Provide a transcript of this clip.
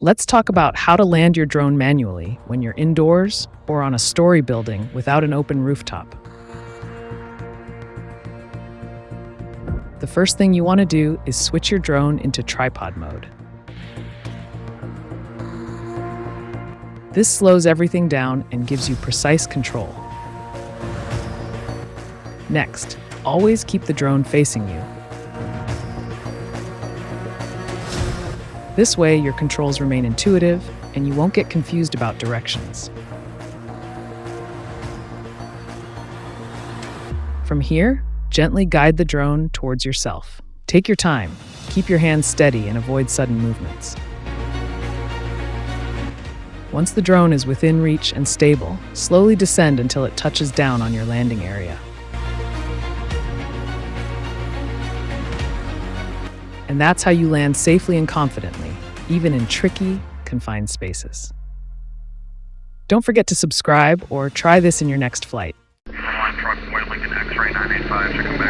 Let's talk about how to land your drone manually when you're indoors or on a story building without an open rooftop. The first thing you want to do is switch your drone into tripod mode. This slows everything down and gives you precise control. Next, always keep the drone facing you. This way, your controls remain intuitive and you won't get confused about directions. From here, gently guide the drone towards yourself. Take your time, keep your hands steady and avoid sudden movements. Once the drone is within reach and stable, slowly descend until it touches down on your landing area. And that's how you land safely and confidently, even in tricky, confined spaces. Don't forget to subscribe or try this in your next flight. Truck, Lincoln X-ray 985 should come back.